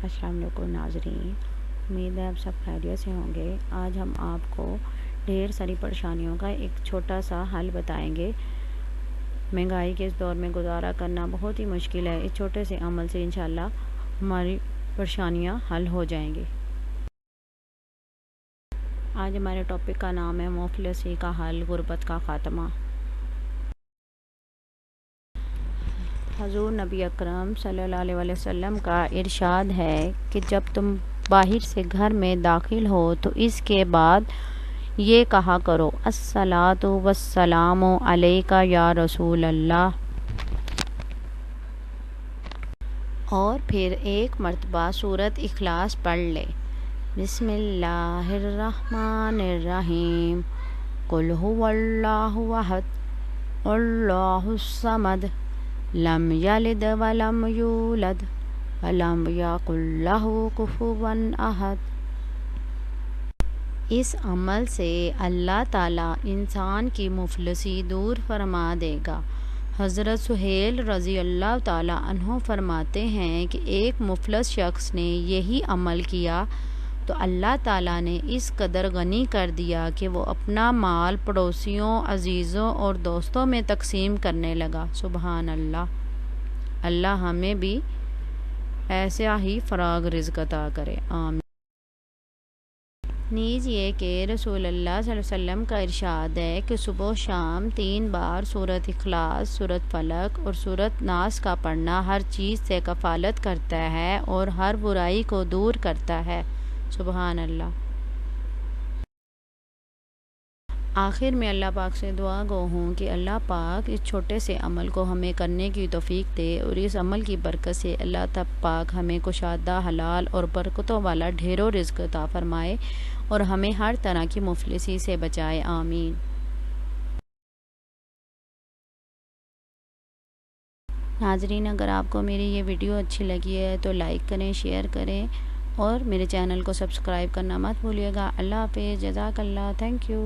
السلام علیکم ناظرین، امید ہے آپ سب خیریت سے ہوں گے۔ آج ہم آپ کو ڈھیر ساری پریشانیوں کا ایک چھوٹا سا حل بتائیں گے۔ مہنگائی کے اس دور میں گزارا کرنا بہت ہی مشکل ہے۔ اس چھوٹے سے عمل سے انشاءاللہ ہماری پریشانیاں حل ہو جائیں گی۔ آج ہمارے ٹاپک کا نام ہے مفلسی کا حل، غربت کا خاتمہ۔ حضور نبی اکرم صلی اللہ علیہ وسلم کا ارشاد ہے کہ جب تم باہر سے گھر میں داخل ہو تو اس کے بعد یہ کہا کرو، الصلاۃ والسلام علیک یا رسول اللہ، اور پھر ایک مرتبہ سورۃ اخلاص پڑھ لے۔ بسم اللہ الرحمن الرحیم، قل هو اللہ احد اللہ الصمد لم یلد ولم یولد ولم یکن لہ کفوا احد۔ اس عمل سے اللہ تعالیٰ انسان کی مفلسی دور فرما دے گا۔ حضرت سہیل رضی اللہ تعالیٰ عنہ فرماتے ہیں کہ ایک مفلس شخص نے یہی عمل کیا تو اللہ تعالیٰ نے اس قدر غنی کر دیا کہ وہ اپنا مال پڑوسیوں، عزیزوں اور دوستوں میں تقسیم کرنے لگا۔ سبحان اللہ۔ اللہ ہمیں بھی ایسا ہی فراغ رزق عطا کرے، آمین۔ نیز یہ کہ رسول اللہ صلی اللہ علیہ وسلم کا ارشاد ہے کہ صبح و شام 3 بار سورۃ اخلاص، سورۃ فلق اور سورۃ ناس کا پڑھنا ہر چیز سے کفالت کرتا ہے اور ہر برائی کو دور کرتا ہے۔ سبحان اللہ۔ آخر میں اللہ پاک سے دعا گو ہوں کہ اللہ پاک اس چھوٹے سے عمل کو ہمیں کرنے کی توفیق دے، اور اس عمل کی برکت سے اللہ پاک ہمیں کشادہ، حلال اور برکتوں والا ڈھیروں رزق عطا فرمائے اور ہمیں ہر طرح کی مفلسی سے بچائے، آمین۔ ناظرین، اگر آپ کو میری یہ ویڈیو اچھی لگی ہے تو لائک کریں، شیئر کریں اور میرے چینل کو سبسکرائب کرنا مت بھولیے گا۔ اللہ حافظ، جزاک اللہ، تھینک یو۔